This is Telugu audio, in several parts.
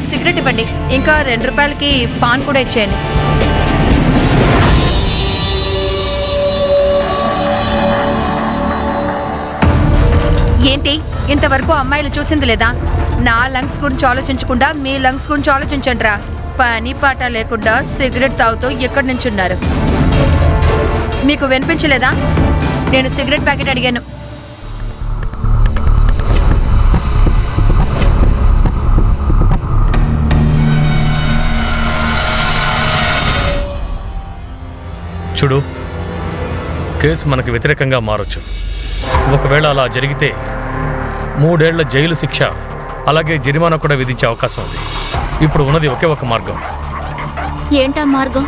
సిగరెట్ ఇవ్వండి, ఇంకా 2 రూపాయలకి పాన్ కూడా ఇచ్చేయండి. ఏంటి ఇంతవరకు అమ్మాయిలు చూసింది లేదా? నా లంగ్స్ గురించి ఆలోచించకుండా మీ లంగ్స్ గురించి ఆలోచించండిరా. పని పాట లేకుండా సిగరెట్ తాగుతూ ఎక్కడి నుంచి ఉన్నారు? మీకు వినిపించలేదా? నేను సిగరెట్ ప్యాకెట్ అడిగాను. చూడు, కేసు మనకు వ్యతిరేకంగా మారొచ్చు. ఒకవేళ అలా జరిగితే 3 ఏళ్ల జైలు శిక్ష అలాగే జరిమానా కూడా విధించే అవకాశం ఉంది. ఇప్పుడు ఉన్నది ఒకే ఒక మార్గం. ఏంటా మార్గం?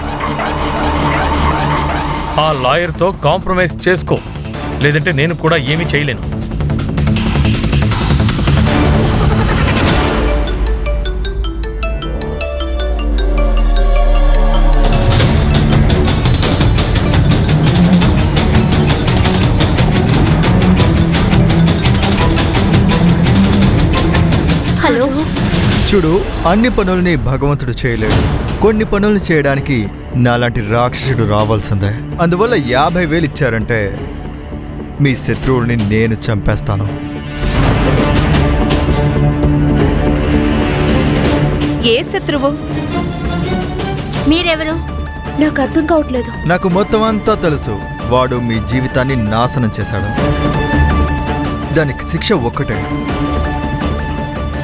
ఆ లాయర్తో కాంప్రమైజ్ చేసుకో, లేదంటే నేను కూడా ఏమీ చేయలేను. హలో, చూడు, అన్ని పనుల్ని భగవంతుడు చేయలేడు. కొన్ని పనులు చేయడానికి నాలాంటి రాక్షసుడు రావాల్సిందే. అందువల్ల 50,000 ఇచ్చారంటే మీ శత్రువుల్ని నేను చంపేస్తాను. ఏ శత్రువు? మీరెవరు? నాకు అర్థం కావట్లేదు. నాకు మొత్తం అంతా తెలుసు. వాడు మీ జీవితాన్ని నాశనం చేశాడు. దానికి శిక్ష ఒక్కటే,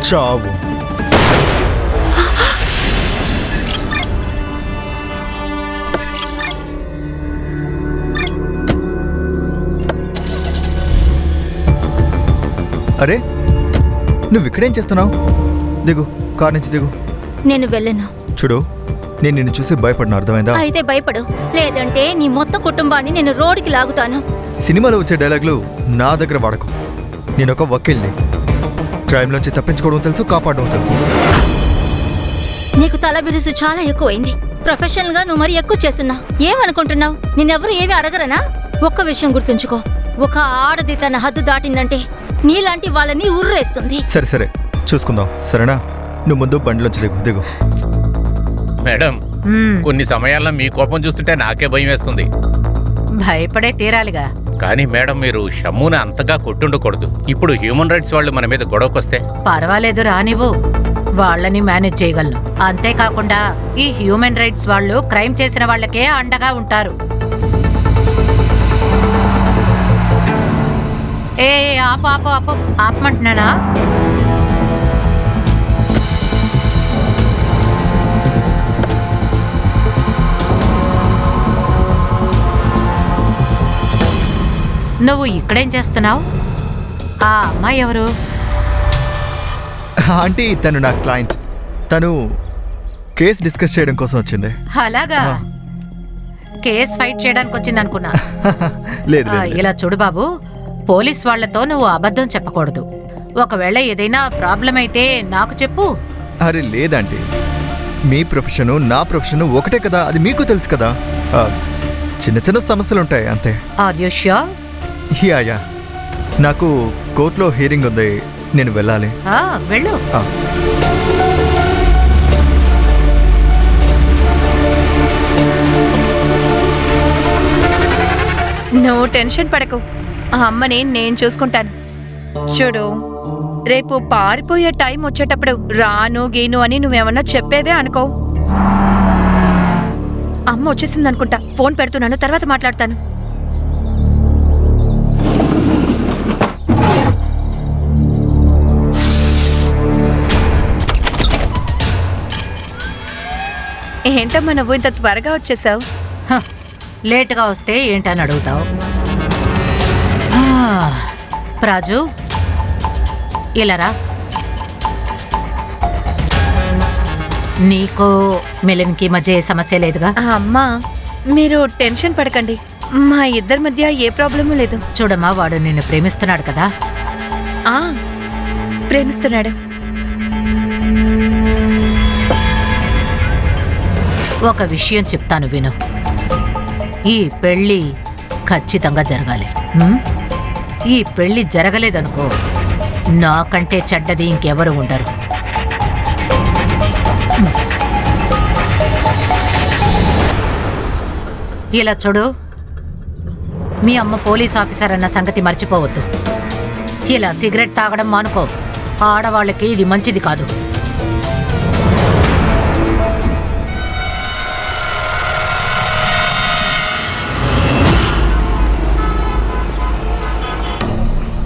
చావు. అరే, నువ్వు ఇక్కడేం చేస్తున్నావు? దిగు, కార్ నుంచి దిగు. నేను వెళ్ళను. చూడు, నేను నిన్ను చూసి భయపడిన, అర్థమైందా? అయితే భయపడు, లేదంటే నీ మొత్తం కుటుంబాన్ని నేను రోడ్డుకి లాగుతాను. సినిమాలో వచ్చే డైలాగులు నా దగ్గర వాడకు. నేను ఒక వకీల్ని. క్రైమ్లోంచి తప్పించుకోవడం తెలుసు, కాపాడడం తెలుసు. నీకు తల బిరుసు చాలా ఎక్కువైంది. ప్రొఫెషనల్ గా నువ్వు మరి ఎక్కువ చేస్తున్నావు. ఏమనుకుంటున్నావు? నిన్నెవరు ఏమి అడగరనా? ఒక్క విషయం గుర్తుంచుకో, ఒక ఆడది తన హద్దు దాటిందంటే నీలాంటి వాళ్ళని ఉర్రేస్తుంది. సరే సరే, చూసుకుందాం, సరేనా? నువ్వు ముందు బండిలోంచి దిగు. దిగు. మేడం, కొన్ని సమయాల్లో మీ కోపం చూస్తుంటే నాకే భయం వేస్తుంది. భయపడే తీరాలిగా. కానీ మేడం, మీరు షమ్ముని అంతగా కొట్టుండకూడదు. ఇప్పుడు హ్యూమన్ రైట్స్ వాళ్ళు మన మీద గొడవకొస్తే పర్వాలేదు, రానివ్వు, వాళ్ళని మేనేజ్ చేయగలను. అంతేకాకుండా ఈ హ్యూమన్ రైట్స్ వాళ్ళు క్రైమ్ చేసిన వాళ్ళకే అండగా ఉంటారు. ఏ ఆపు ఆపు ఆపు, ఆపమంటున్నానా? నువ్వు ఇక్కడేం చేస్తున్నావు? ఆ అమ్మాయి ఎవరు? ఆంటీ, తను నా క్లయింట్. తను కేసు డిస్కస్ చేయడం కోసం వచ్చింది. అలాగా, కేస్ ఫైట్ చేయడానికి వచ్చింది అనుకున్నా. లేదు లేదు. ఇలా చూడు బాబు, పోలీస్ వాళ్లతో నువ్వు అబద్ధం చెప్పకూడదు. ఒకవేళ ఏదైనా ప్రాబ్లం అయితే నాకు చెప్పు. అరే లేదంటీ, మీ ప్రొఫెషను నా ప్రొఫెషను ఒకటే కదా, అది మీకు తెలుసు కదా. చిన్న చిన్న సమస్యలు ఉంటాయి అంతే. Are you sure? యా, నాకు కోర్టులో హియరింగ్ ఉంది, నేను వెళ్ళాలి. వెళ్ళు. నువ్వు టెన్షన్ పడకు, ఆ అమ్మని నేను చూసుకుంటాను. చూడు, రేపు పారిపోయే టైం వచ్చేటప్పుడు రాను గీను అని నువ్వేమన్నా చెప్పేవే అనుకో. అమ్మ వచ్చేసింది అనుకుంటా. ఫోన్ పెడుతున్నాను, తర్వాత మాట్లాడతాను. ఏంటమ్మా నువ్వు ఇంత త్వరగా వచ్చేసావు? లేటుగా వస్తే ఏంటని అడుగుతావు? రాజు, ఇలారా. నీకు మిలన్కి మధ్య ఏ సమస్య లేదుగా? అమ్మా, మీరు టెన్షన్ పడకండి, మా ఇద్దరి మధ్య ఏ ప్రాబ్లము లేదు. చూడమ్మా, వాడు నిన్ను ప్రేమిస్తున్నాడు కదా? ప్రేమిస్తున్నాడు. ఒక విషయం చెప్తాను విను. ఈ పెళ్ళి ఖచ్చితంగా జరగాలి. ఈ పెళ్ళి జరగలేదనుకో, నాకంటే చెడ్డది ఇంకెవరు ఉండరు. ఇలా చూడు, మీ అమ్మ పోలీస్ ఆఫీసర్ అన్న సంగతి మర్చిపోవద్దు. ఇలా సిగరెట్ తాగడం మానుకో. ఆడవాళ్ళకి ఇది మంచిది కాదు.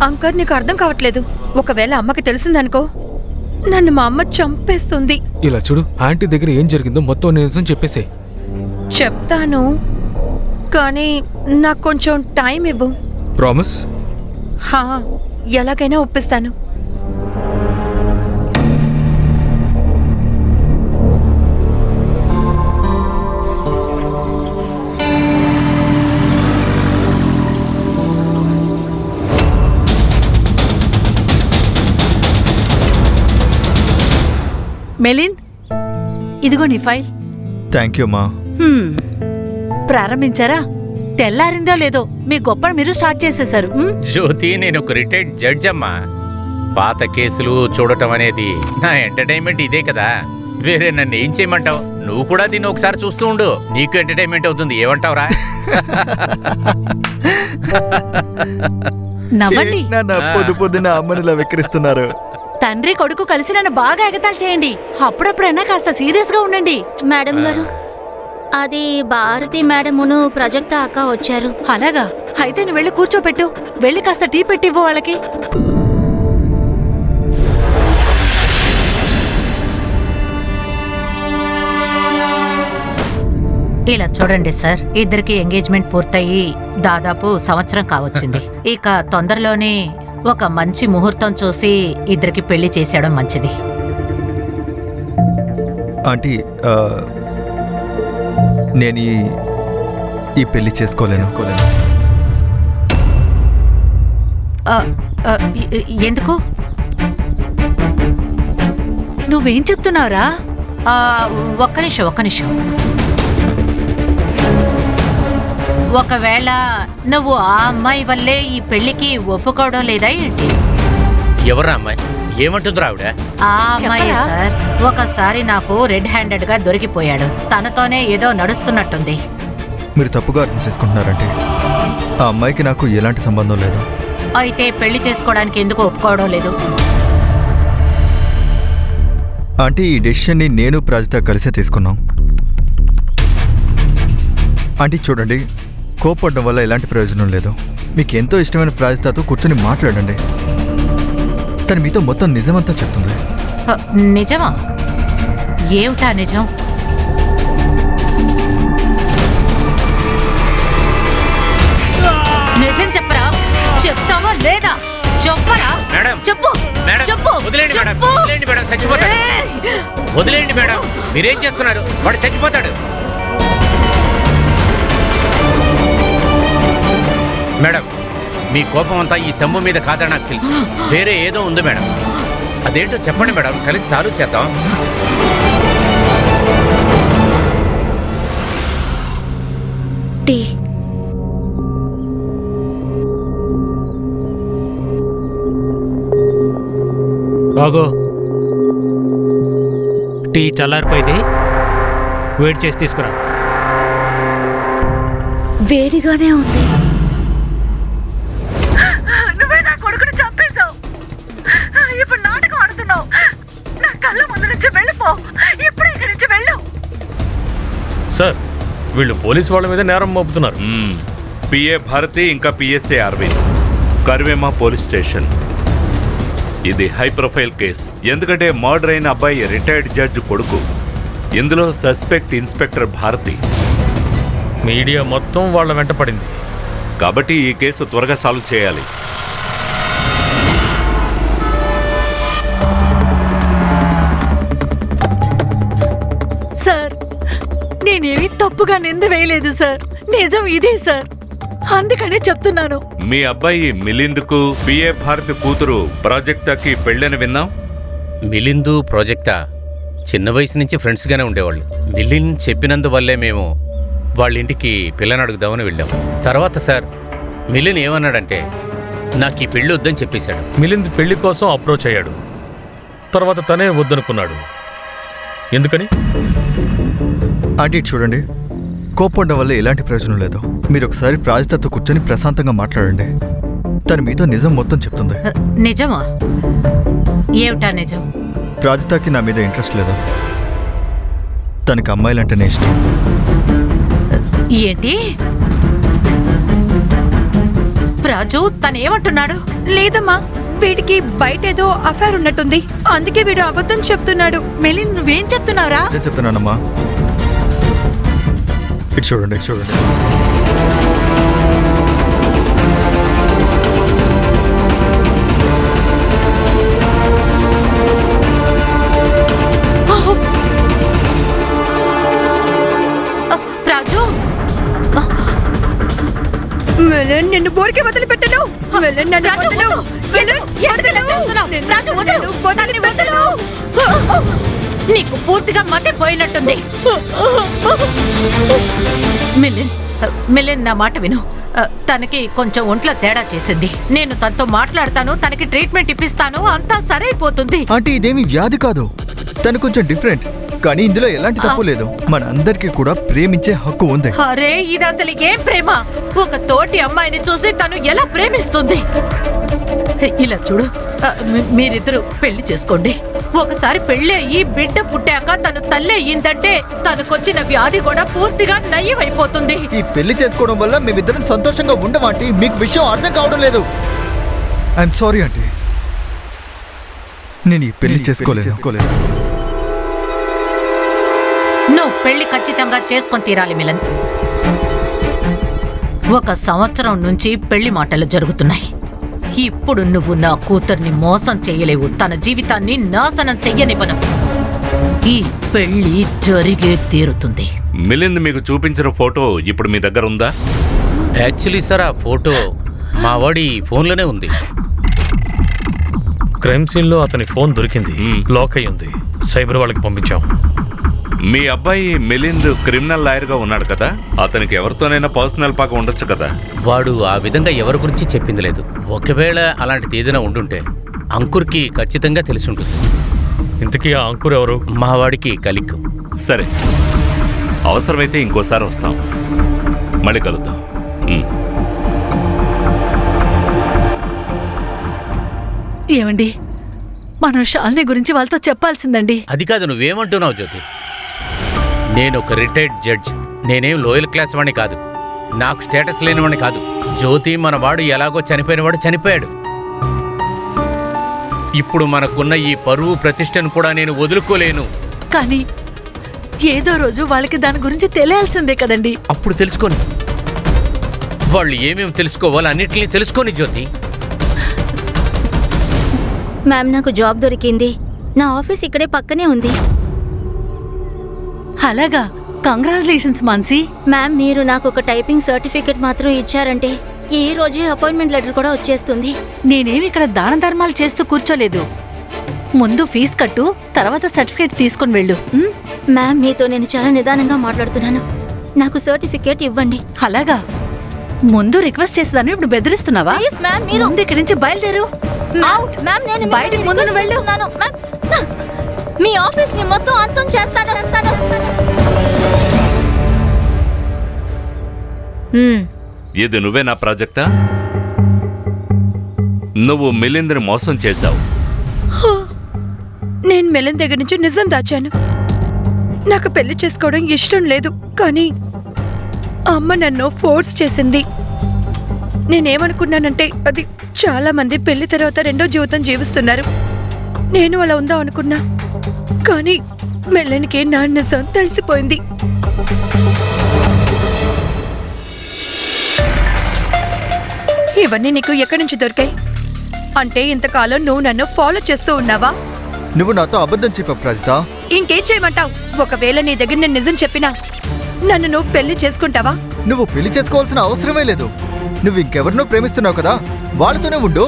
అంకర్, నీకు అర్థం కావట్లేదు. ఒకవేళ అమ్మకి తెలిసిందనుకో, నన్ను మా అమ్మ చంపేస్తుంది. ఇలా చూడు, ఆంటీ దగ్గర ఏం జరిగిందో మొత్తం నిజం చెప్పేసే. చెప్తాను, కానీ నాకు కొంచెం టైం ఇవ్వు. ప్రామిస్? హా, ఎలాగైనా ఒప్పిస్తాను. మెలిన్, ఇదిగో నీ ఫైల్. థ్యాంక్ యూ మా. ప్రారంభించారా? తెల్లారిందో లేదో మీ గొప్పను మీరు స్టార్ట్ చేసేశారు. జ్యోతి, నేను ఒక రిటైర్డ్ జడ్జ్ అమ్మా. పాత కేసులు చూడటం అనేది నా ఎంటర్టైన్మెంట్ ఇదే కదా. వేరే నన్ను ఏం చేయమంటావు? నువ్వు కూడా దీన్ని ఒకసారి చూస్తూ ఉండు, నీకు ఎంటర్టైన్మెంట్ అవుతుంది. ఏమంటావురా? నవ్వండి. పొద్దు పొద్దున అమ్మనిలా వెక్కిరిస్తున్నారు. తండ్రి కొడుకు కలిసి నన్ను బాగా ఎగతాళి చేయండి. అప్పుడప్పుడైనా కాస్త సీరియస్ గా ఉండండి. మేడం గారు, అది భారతి మేడమును ప్రజక్త అక్క వచ్చారు. అలాగా? అయితే నువ్వు వెళ్ళి కూర్చోపెట్టు. వెళ్ళి కాస్త టీ పెట్టివ్వు వాళ్ళకి. ఇలా చూడండి సార్, ఇద్దరికి ఎంగేజ్మెంట్ పూర్తయి దాదాపు సంవత్సరం కావచ్చింది. ఇక తొందరలోనే ఒక మంచి ముహూర్తం చూసి ఇద్దరికి పెళ్లి చేసేయడం మంచిది. ఆంటీ, నేను ఈ పెళ్లి చేసుకోలేను. ఎందుకు? నువ్వేం చెప్తున్నావురా? ఒక్క నిమిషం. ఒకవేళ నువ్వు ఆ అమ్మాయి వల్లే ఈ పెళ్లికి ఒప్పుకోవడం లేదా ఏంటి? ఎవరా అమ్మాయి? ఏమంటుందిరా ఆవిడ? ఆ అమ్మాయి సార్, ఒకసారి నాకు రెడ్ హ్యాండెడ్ గా దొరికిపోయాడు. తనతోనే ఏదో నడుస్తున్నట్టుంది. మీరు తప్పుగా అర్థం చేసుకుంటున్నారంటే ఆ అమ్మాయికి నాకు ఎలాంటి సంబంధం లేదు. అయితే పెళ్లి చేసుకోవడానికి ఎందుకు ఒప్పుకోవడం లేదు? ఆంటీ, ఈ డెసిషన్ని నేను ప్రాజిత కలిసే తీసుకున్నాం. ఆంటీ చూడండి, కోపడడం వల్ల ఎలాంటి ప్రయోజనం లేదు. మీకు ఎంతో ఇష్టమైన ప్రాజితతో కూర్చొని మాట్లాడండి. తను మీతో మొత్తం నిజమంతా చెప్తుంది. నిజమా? ఏమిటా నిజం? నిజం చెప్పరా? చెప్తావా లేదా? చెప్పరా? మేడం, చెప్పు. మేడం, చెప్పు. వదిలేండి మేడం, చెప్పు. వదిలేండి మేడం, చచ్చిపోతాడు. వదిలేండి మేడం, మీరేం చేస్తున్నారు? వాడు చచ్చిపోతాడు. మేడం, మీ కోపం అంతా ఈ శంభు మీద కాదని నాకు తెలుసు. వేరే ఏదో ఉంది మేడం. అదేంటో చెప్పండి మేడం, కలిసి సాల్వ్ చేద్దాం. టీ. ఆగో, టీ చల్లారిపోయింది, వేడి చేసి తీసుకురా. వేడిగానే ఉంది. నువ్వే నా కొడుకుని చంపేశావు. ఇప్పుడు నాటకం ఆడుతున్నావు. నా కళ్ళ ముందు నుంచి వెళ్ళిపో. ఇప్పుడే ఇక్కడి నుంచి వెళ్ళు. సార్, వీళ్ళు పోలీసు వాళ్ళ మీద నేరం మోపుతున్నారు. పిఏ భారతి ఇంకా పిఎస్ఏ అరవింద్, కర్వేమా పోలీస్ స్టేషన్. ఇది హై ప్రొఫైల్ కేస్. ఎందుకంటే మర్డర్ అయిన అబ్బాయి రిటైర్డ్ జడ్జి కొడుకు. ఇందులో సస్పెక్ట్ ఇన్స్పెక్టర్ భారతి. మీడియా మొత్తం వాళ్ళ వెంట పడింది. కాబట్టి ఈ కేసు త్వరగా సాల్వ్ చేయాలి. సార్, నేనేమి తప్పుగా నింద వేయలేదు సార్. నిజం ఇదే సార్. అందుకనే చెప్తున్నాను. మీ అబ్బాయి మిలింద్కు పిఏ భారతి కూతురు ప్రాజెక్టాకి పెళ్ళని విన్నాం. మిలిందు, ప్రాజెక్టా చిన్న వయసు నుంచి ఫ్రెండ్స్గానే ఉండేవాళ్ళు. మిలిన్ చెప్పినందువల్లే మేము వాళ్ళ ఇంటికి పిల్లని అడుగుదామని వెళ్ళాము. తర్వాత సార్, మిలిన్ ఏమన్నాడంటే నాకు ఈ పెళ్ళి వద్దని చెప్పేశాడు. మిలింద్ పెళ్లి కోసం అప్రోచ్ అయ్యాడు. తర్వాత తనే వద్దనుకున్నాడు. ఎందుకని? ఆంటీ చూడండి, కోప్పడడం వల్ల ఎలాంటి ప్రయోజనం లేదు. మీరు ఒకసారి ప్రాజెక్ట్తో కూర్చొని ప్రశాంతంగా మాట్లాడండి. తను మీతో నిజం మొత్తం చెప్తుంది. నిజమా? ఏమిటా నిజం? ప్రాజెక్ట్కి నా మీద ఇంట్రెస్ట్ లేదు. తనకి అమ్మాయిలంటేనే ఇష్టం. ఏంటి రాజు తనేమంటున్నాడు? లేదమ్మా, వీడికి బయట ఏదో అఫైర్ ఉన్నట్టుంది, అందుకే వీడు అబద్ధం చెప్తున్నాడు. మిలింద్ నువ్వేం చెప్తున్నావురా? అదే చెప్తున్నానమ్మా. ఇటు చూడండి, ఇటు చూడండి. రాజు, మిలింద్ నిన్ను బోర్కే వదిలిపెట్టను. మిలింద్ నన్ను రాజు, వదలు. మిలింద్, ఎందుకు ఇలా చేస్తున్నావ్? రాజు, వదలు. వదలు, వదలు. నీకు పూర్తిగా మతిపోయినట్టుంది. మిలిన్ నా మాట విను. తనకి కొంచెం ఒంట్లో తేడా చేసింది. నేను తనతో మాట్లాడతాను, తనకి ట్రీట్మెంట్ ఇప్పిస్తాను, అంతా సరైపోతుంది. ఆంటీ, ఇదేమి వ్యాధి కాదు. తను కొంచెం డిఫరెంట్, కానీ ఇందులో ఎలాంటి తప్పు లేదు. మనందరికీ కూడా ప్రేమించే హక్కు ఉంది. అరే, ఇది అసలు ఏం ప్రేమ? ఒక తోటి అమ్మాయిని చూసి తను ఎలా ప్రేమిస్తుంది? ఇలా చూడు, మీరిద్దరూ పెళ్లి చేసుకోండి. ఒకసారి పెళ్లి అయ్యి బిడ్డ పుట్టాక తను తల్లి అయ్యిందంటే తనకొచ్చిన వ్యాధి కూడా పూర్తిగా నయ్యమైపోతుంది. ఈ పెళ్లి చేసుకోవడం వల్ల మేమిద్దరం సంతోషంగా ఉండమాంటి. మీకు విషయం అర్థం కావడం లేదు. ఐఎమ్ సారీ ఆంటీ, నేను ఈ పెళ్లి చేసుకోలేదు. నువ్వు పెళ్లి ఖచ్చితంగా చేసుకొని తీరాలి మిలన్. 1 సంవత్సరం నుంచి పెళ్లి మాటలు జరుగుతున్నాయి. ఇప్పుడు నువ్వు నా కూతుర్ని మోసం చెయ్యలేవు. తన జీవితాన్ని నాశనం చెయ్యనివ్వను. ఈ పెళ్లి జరిగే తీరుతుంది. మిలింద్ మీకు చూపించిన ఫోటో ఇప్పుడు మీ దగ్గర ఉందా? యాక్చువల్లీ సార్, ఆ ఫోటో మా వాడి ఫోన్లోనే ఉంది. క్రైమ్ సీన్లో అతని ఫోన్ దొరికింది, లాక్ అయి ఉంది. సైబర్ వాళ్ళకి పంపించాం. మీ అబ్బాయి మిలింద్ క్రిమినల్ లాయర్గా ఉన్నాడు కదా, అతనికి ఎవరితోనైనా పర్సనల్ పాక ఉండొచ్చు కదా? వాడు ఆ విధంగా ఎవరి గురించి చెప్పింది లేదు. ఒకవేళ అలాంటిది ఏదైనా ఉండుంటే అంకుర్కి ఖచ్చితంగా తెలిసి ఉంటుంది. ఇంతకీ ఆ అంకుర్ ఎవరు? మా వాడికి కలిక్. సరే, అవసరమైతే ఇంకోసారి వస్తాం, మళ్ళీ కలుద్దాం. ఏమండి, మనం శాలిని గురించి వాళ్ళతో చెప్పాల్సిందండి. అది కాదు, నువ్వేమంటున్నావు జ్యోతి? నేను ఒక రిటైర్డ్ జడ్జ్. నేనేం లోయల్ క్లాస్ వాడిని కాదు, నాకు స్టేటస్ లేనివాడిని కాదు. జ్యోతి మన వాడు ఎలాగో చనిపోయినవాడు చనిపోయాడు. ఇప్పుడు మనకున్న ఈ పరువు ప్రతిష్టను కూడా నేను వదులుకోలేను. కానీ ఏదో రోజు వాళ్ళకి దాని గురించి తెలియాల్సిందే కదండి. అప్పుడు తెలుసుకొని, వాళ్ళు ఏమేమి తెలుసుకోవాలో అన్నిటినీ తెలుసుకొని జ్యోతి. మ్యామ్, నాకు జాబ్ దొరికింది. నా ఆఫీస్ ఇక్కడే పక్కనే ఉంది. అలాగా? కంగ్రాచులేషన్స్ మాన్సీ. మ్యామ్, మీరు నాకు ఒక టైపింగ్ సర్టిఫికేట్ మాత్రం ఇచ్చారంటే ఈ రోజే అపాయింట్మెంట్ లెటర్ కూడా వచ్చేస్తుంది. నేనేమి ఇక్కడ దాన ధర్మాలు చేస్తూ కూర్చోలేదు. ముందు ఫీజు కట్టు, తర్వాత సర్టిఫికేట్ తీసుకుని వెళ్ళు. మ్యామ్, మీతో నేను చాలా నిదానంగా మాట్లాడుతున్నాను. నాకు సర్టిఫికేట్ ఇవ్వండి. అలాగా? ముందు రిక్వెస్ట్ చేసేదాన్ని ఇప్పుడు బెదిరిస్తున్నావా? ప్లీజ్ మ్యామ్, మీరు ముందు ఇక్కడి నుంచి బయలుదేరు. అవుట్ మ్యామ్, నేను బయటికి ముందు రిక్వెస్ట్ వెళ్ళు. చేస్తున్నాను. మ్యామ్, మీ ఆఫీస్ ని మొత్తం అంతం చేస్తాను. ఇది నువ్వే నా ప్రాజెక్టా? నువ్వు మిలింద్ని మోసం చేశావు. నేను మిలింద్ దగ్గర నుంచి నిజం దాచాను. నాకు పెళ్లి చేసుకోవడం ఇష్టం లేదు, కానీ అమ్మ నన్ను ఫోర్స్ చేసింది. నేనేమనుకున్నానంటే, అది చాలా మంది పెళ్లి తర్వాత రెండో జీవితం జీవిస్తున్నారు. నేను అలా ఉందా అనుకున్నా, కానీ మెల్లనికి నా నిజం తెలిసిపోయింది. ఇవన్నీ నీకు ఎక్కడి నుంచి దొరికాయి? అంటే ఇంతకాలం నువ్వు నన్ను ఫాలో చేస్తూ ఉన్నావా? నువ్వు నాతో అబద్ధం చెప్పావు ప్రాజిత. ఇంకేం చేయమంటావు? ఒకవేళ నీ దగ్గర నేను నిజం చెప్పినా నన్ను నువ్వు పెళ్లి చేసుకుంటావా? నువ్వు పెళ్లి చేసుకోవాల్సిన అవసరమే లేదు. నువ్వు ఇంకెవరినో ప్రేమిస్తున్నావు కదా, వాళ్ళతోనే ఉండు.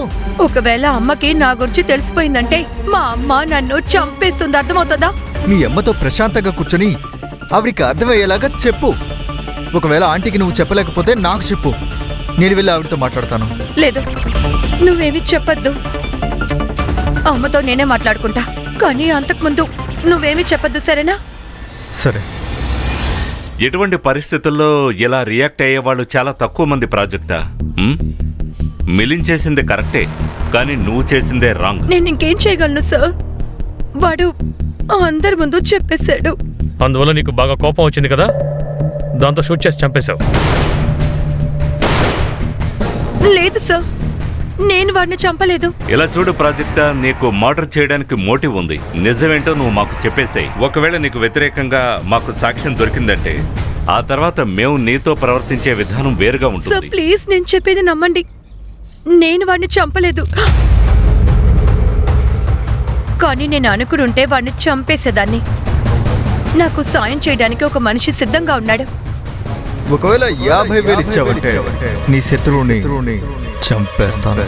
ఒకవేళ అమ్మకి నా గురించి తెలిసిపోయిందంటే మా అమ్మ నన్ను చంపేస్తుంది, అర్థమవుతుందా? మీ అమ్మతో ప్రశాంతంగా కూర్చొని ఆవిడికి అర్థమయ్యేలాగా చెప్పు. ఒకవేళ ఆంటీకి నువ్వు చెప్పలేకపోతే నాకు చెప్పు, నేను వెళ్ళి ఆవిడతో మాట్లాడతాను. లేదు, నువ్వేమి చెప్పొద్దు. అమ్మతో నేనే మాట్లాడుకుంటా, కానీ అంతకుముందు నువ్వేమి చెప్పొద్దు, సరేనా? సరే. ఎటువంటి పరిస్థితుల్లో ఇలా రియాక్ట్ అయ్యేవాళ్ళు చాలా తక్కువ మంది ప్రాజెక్టా. మిలిన్ చేసింది కరెక్టే, కానీ నువ్వు చేసిందే రాంగ్. నేను ఇంకేం చేయగలను సార్? వాడు అందరి ముందు చెప్పేశాడు. అందువల్ల నీకు బాగా కోపం వచ్చింది కదా, దాంతో షూట్ చేసి చంపేశావు. లేదు సార్, నేను వాడిని చంపలేదు. ఇలా చూడు ప్రాజెక్టా, నీకు మర్డర్ చేయడానికి మోటివ్ ఉంది. నిజమేంటో నువ్వు మాకు చెప్పేసాయి. ఒకవేళ నీకు వ్యతిరేకంగా మాకు సాక్ష్యం దొరికిందంటే ఆ తర్వాత మేము నీతో ప్రవర్తించే విధానం వేరుగా సార్ ఉంటుంది. ప్లీజ్, నేను చెప్పేది నమ్మండి. నేను వాడిని చంపలేదు, కానీ నేను అనుకునుంటే వాడిని చంపేసేదాన్ని. నాకు సాయం చేయడానికి ఒక మనిషి సిద్ధంగా ఉన్నాడు. ఒకవేళ 50,000 ఇచ్చావంటే నీ శత్రువుని చంపేస్తాను.